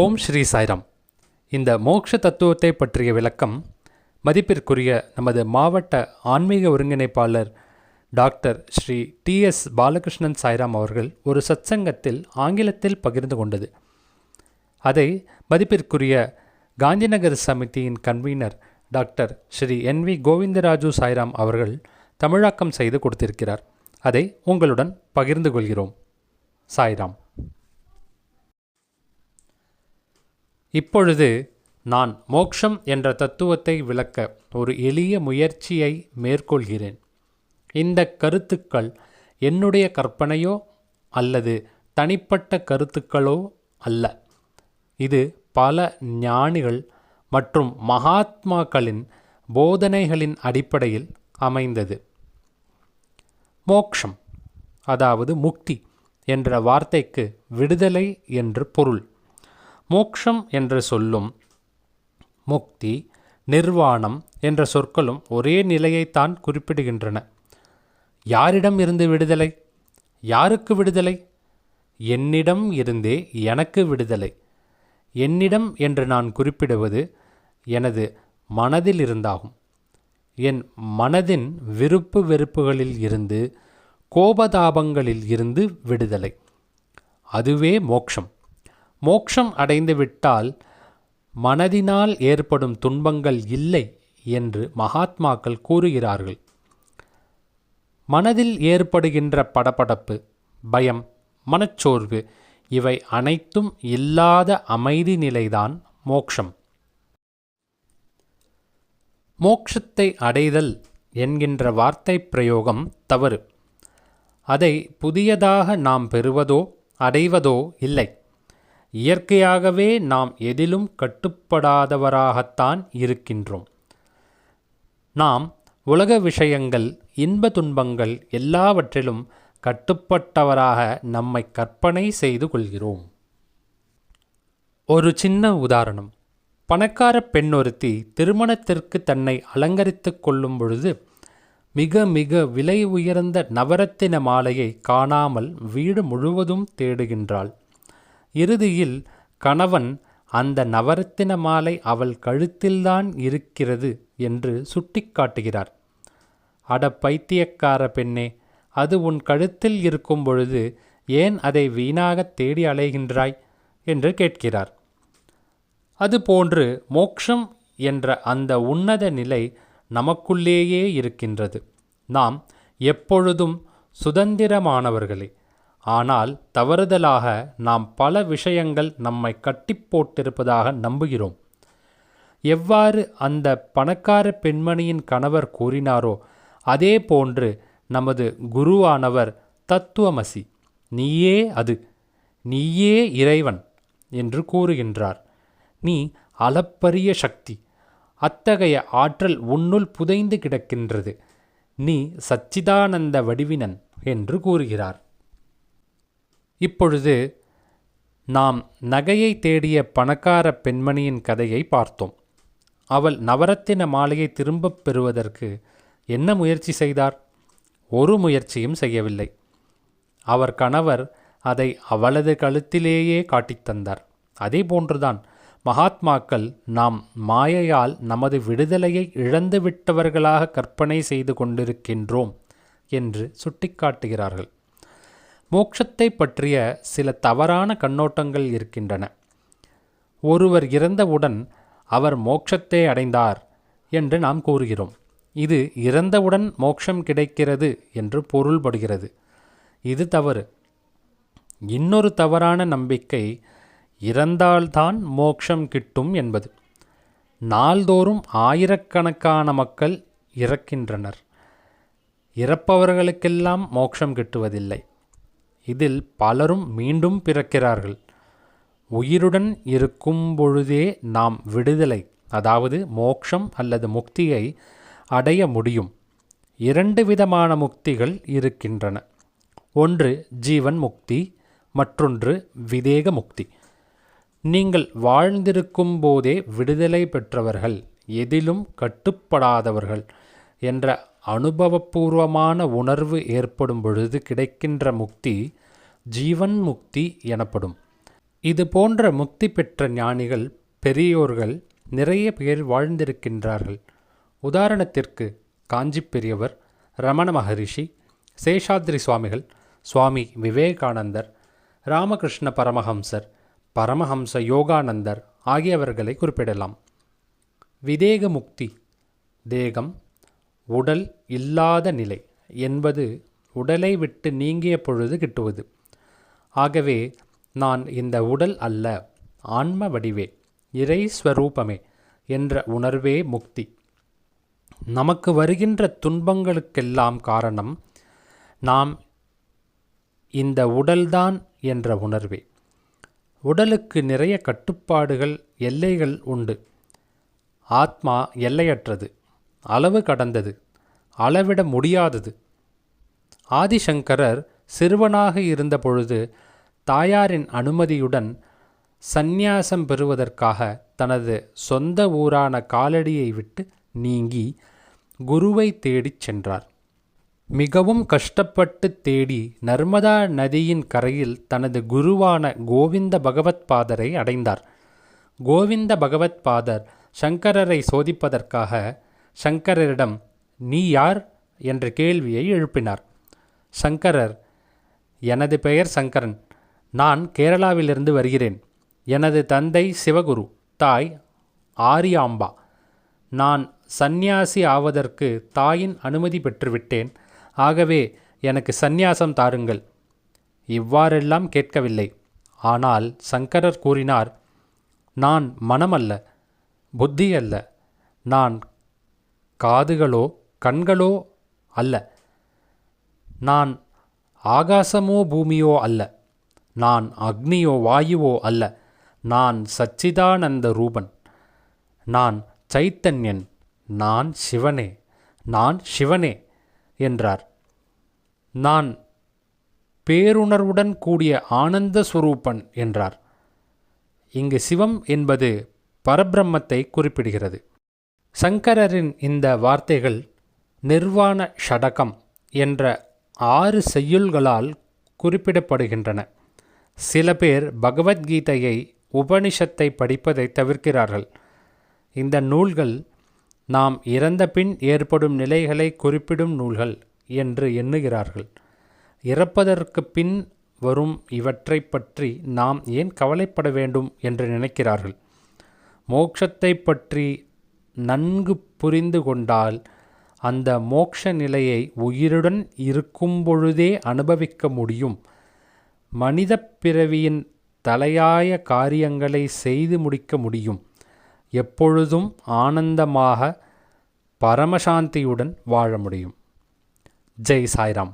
ஓம் ஸ்ரீ சாய்ராம். இந்த மோட்ச தத்துவத்தை பற்றிய விளக்கம் மதிப்பிற்குரிய நமது மாவட்ட ஆன்மீக ஒருங்கிணைப்பாளர் டாக்டர் ஸ்ரீ டி.எஸ். பாலகிருஷ்ணன் சாய்ராம் அவர்கள் ஒரு சத்சங்கத்தில் ஆங்கிலத்தில் பகிர்ந்து கொண்டது. அதை மதிப்பிற்குரிய காந்திநகர் சமிதியின் கன்வீனர் டாக்டர் ஸ்ரீ என்.வி. கோவிந்தராஜு சாய்ராம் அவர்கள் தமிழாக்கம் செய்து கொடுத்திருக்கிறார். அதை உங்களுடன் பகிர்ந்து கொள்கிறோம். சாய்ராம். இப்பொழுது நான் மோக்ஷம் என்ற தத்துவத்தை விளக்க ஒரு எளிய முயற்சியை மேற்கொள்கிறேன். இந்த கருத்துக்கள் என்னுடைய கற்பனையோ அல்லது தனிப்பட்ட கருத்துக்களோ அல்ல. இது பல ஞானிகள் மற்றும் மகாத்மாக்களின் போதனைகளின் அடிப்படையில் அமைந்தது. மோக்ஷம், அதாவது முக்தி என்ற வார்த்தைக்கு விடுதலை என்று பொருள். மோக்ஷம் என்ற சொல்லும் முக்தி, நிர்வாணம் என்ற சொற்களும் ஒரே நிலையைத்தான் குறிப்பிடுகின்றன. யாரிடம் இருந்து விடுதலை? யாருக்கு விடுதலை? என்னிடம் இருந்தே எனக்கு விடுதலை. என்னிடம் என்று நான் குறிப்பிடுவது எனது மனதில் இருந்தாகும். என் மனதின் விருப்பு வெறுப்புகளில் இருந்து, கோபதாபங்களில் இருந்து விடுதலை. அதுவே மோக்ஷம். மோக்ஷம் அடைந்து விட்டால் மனதினால் ஏற்படும் துன்பங்கள் இல்லை என்று மகாத்மாக்கள் கூறுகிறார்கள். மனதில் ஏற்படுகின்ற படபடப்பு, பயம், மனச்சோர்வு இவை அனைத்தும் இல்லாத அமைதி நிலைதான் மோக்ஷம். மோக்ஷத்தை அடைதல் என்கின்ற வார்த்தை பிரயோகம் தவறு. அதை புதியதாக நாம் பெறுவதோ அடைவதோ இல்லை. இயற்கையாகவே நாம் எதிலும் கட்டுப்படாதவராகத்தான் இருக்கின்றோம். நாம் உலக விஷயங்கள், இன்ப துன்பங்கள் எல்லாவற்றிலும் கட்டுப்பட்டவராக நம்மை கற்பனை செய்து கொள்கிறோம். ஒரு சின்ன உதாரணம். பணக்கார பெண் ஒருத்தி திருமணத்திற்கு தன்னை அலங்கரித்து கொள்ளும் பொழுது மிக மிக விலை உயர்ந்த நவரத்தின மாலையை காணாமல் வீடு முழுவதும் தேடுகின்றாள். இறுதியில் கணவன் அந்த நவரத்தின மாலை அவள் கழுத்தில்தான் இருக்கிறது என்று சுட்டிக்காட்டுகிறார். அட பைத்தியக்கார பெண்ணே, அது உன் கழுத்தில் இருக்கும் பொழுது ஏன் அதை வீணாக தேடி அலைகின்றாய் என்று கேட்கிறார். அதுபோன்று மோக்ஷம் என்ற அந்த உன்னத நிலை நமக்குள்ளேயே இருக்கின்றது. நாம் எப்பொழுதும் சுதந்திரமானவர்களே. ஆனால் தவறுதலாக நாம் பல விஷயங்கள் நம்மை கட்டி போட்டிருப்பதாக நம்புகிறோம். எவ்வாறு அந்த பணக்கார பெண்மணியின் கணவர் கூறினாரோ அதே போன்று நமது குருவானவர் தத்துவமசி, நீயே அது, நீயே இறைவன் என்று கூறுகின்றார். நீ அளப்பரிய சக்தி, அத்தகைய ஆற்றல் உன்னுள் புதைந்து கிடக்கின்றது, நீ சச்சிதானந்த வடிவினன் என்று கூறுகிறார். இப்பொழுது நாம் நகையை தேடிய பணக்கார பெண்மணியின் கதையை பார்த்தோம். அவள் நவரத்தின மாலையை திரும்பப் பெறுவதற்கு என்ன முயற்சி செய்தார்? ஒரு முயற்சியும் செய்யவில்லை. அவர் கணவர் அதை அவளது கழுத்திலேயே காட்டித்தந்தார். அதே போன்றுதான் மகாத்மாக்கள் நாம் மாயையால் நமது விடுதலையை இழந்து விட்டவர்களாக கற்பனை செய்து கொண்டிருக்கின்றோம் என்று சுட்டிக்காட்டுகிறார்கள். மோட்சத்தை பற்றிய சில தவறான கண்ணோட்டங்கள் இருக்கின்றன. ஒருவர் இறந்தவுடன் அவர் மோட்சத்தை அடைந்தார் என்று நாம் கூறுகிறோம். இது இறந்தவுடன் மோட்சம் கிடைக்கிறது என்று பொருள்படுகிறது. இது தவறு. இன்னொரு தவறான நம்பிக்கை இறந்தால்தான் மோட்சம் கிட்டும் என்பது. நாள்தோறும் ஆயிரக்கணக்கான மக்கள் இறக்கின்றனர். இறப்பவர்களுக்கெல்லாம் மோட்சம் கிட்டுவதில்லை. இதில் பலரும் மீண்டும் பிறக்கிறார்கள். உயிருடன் இருக்கும் பொழுதே நாம் விடுதலை, அதாவது மோக்ஷம் அல்லது முக்தியை அடைய முடியும். இரண்டு விதமான முக்திகள் இருக்கின்றன. ஒன்று ஜீவன் முக்தி, மற்றொன்று விதேக முக்தி. நீங்கள் வாழ்ந்திருக்கும் போதே விடுதலை பெற்றவர்கள், எதிலும் கட்டுப்படாதவர்கள் என்ற அனுபவபூர்வமான உணர்வு ஏற்படும் பொழுது கிடைக்கின்ற முக்தி ஜீவன் முக்தி எனப்படும். இது போன்ற முக்தி பெற்ற ஞானிகள் பெரியோர்கள் நிறைய பேர் வாழ்ந்திருக்கின்றார்கள். உதாரணத்திற்கு காஞ்சி பெரியவர், ரமண மகரிஷி, சேஷாத்ரி சுவாமிகள், சுவாமி விவேகானந்தர், ராமகிருஷ்ண பரமஹம்சர், பரமஹம்ச யோகானந்தர் ஆகியவர்களை குறிப்பிடலாம். விதேக முக்தி, தேகம் உடல் இல்லாத நிலை என்பது உடலை விட்டு நீங்கிய பொழுது கிட்டுவது. ஆகவே நான் இந்த உடல் அல்ல, ஆன்ம வடிவே, இறை ஸ்வரூபமே என்ற உணர்வே முக்தி. நமக்கு வருகின்ற துன்பங்களுக்கெல்லாம் காரணம் நாம் இந்த உடல்தான் என்ற உணர்வே. உடலுக்கு நிறைய கட்டுப்பாடுகள், எல்லைகள் உண்டு. ஆத்மா எல்லையற்றது, அளவு கடந்தது, அளவிட முடியாதது. ஆதிசங்கரர் சிறுவனாக இருந்த பொழுது தாயாரின் அனுமதியுடன் சந்நியாசம் பெறுவதற்காக தனது சொந்த ஊரான காலடியை விட்டு நீங்கி குருவை தேடிச் சென்றார். மிகவும் கஷ்டப்பட்டு தேடி நர்மதா நதியின் கரையில் தனது குருவான கோவிந்த பகவத் பாதரை அடைந்தார். கோவிந்த பகவத் பாதர் சங்கரரை சோதிப்பதற்காக சங்கரரிடம் "நீ யார்?" என்ற கேள்வியை எழுப்பினார். சங்கரர், "எனது பெயர் சங்கரன். நான் கேரளாவிலிருந்து வருகிறேன். எனது தந்தை சிவகுரு, தாய் ஆரியாம்பா. நான் சந்நியாசி ஆவதற்கு தாயின் அனுமதி பெற்றுவிட்டேன். ஆகவே எனக்கு சந்நியாசம் தாருங்கள்." இவ்வாறெல்லாம் கேட்கவில்லை. ஆனால் சங்கரர் கூறினார், "நான் மனமல்ல, புத்தி அல்ல. நான் காதுகளோ கண்களோ அல்ல. நான் ஆகாசமோ பூமியோ அல்ல. நான் அக்னியோ வாயுவோ அல்ல. நான் சச்சிதானந்த ரூபன். நான் சைத்தன்யன். நான் சிவனே, நான் சிவனே" என்றார். "நான் பேருணர்வுடன் கூடிய ஆனந்த ஸ்வரூபன்" என்றார். இங்கு சிவம் என்பது பரபிரம்மத்தை குறிப்பிடுகிறது. சங்கரரின் இந்த வார்த்தைகள் நிர்வாண ஷடகம் என்ற 6 செய்யுள்களால் குறிப்பிடப்படுகின்றன. சில பேர் பகவத்கீதையை, உபனிஷத்தை படிப்பதை தவிர்க்கிறார்கள். இந்த நூல்கள் நாம் இறந்த பின் ஏற்படும் நிலைகளை குறிப்பிடும் நூல்கள் என்று எண்ணுகிறார்கள். இறப்பதற்கு பின் வரும் இவற்றை பற்றி நாம் ஏன் கவலைப்பட வேண்டும் என்று நினைக்கிறார்கள். மோட்சத்தை பற்றி நன்கு புரிந்து கொண்டால் அந்த மோட்ச நிலையை உயிருடன் இருக்கும் பொழுதே அனுபவிக்க முடியும். மனித பிறவியின் தலையாய காரியங்களை செய்து முடிக்க முடியும். எப்பொழுதும் ஆனந்தமாக பரமசாந்தியுடன் வாழ முடியும். ஜெய் சாய்ராம்.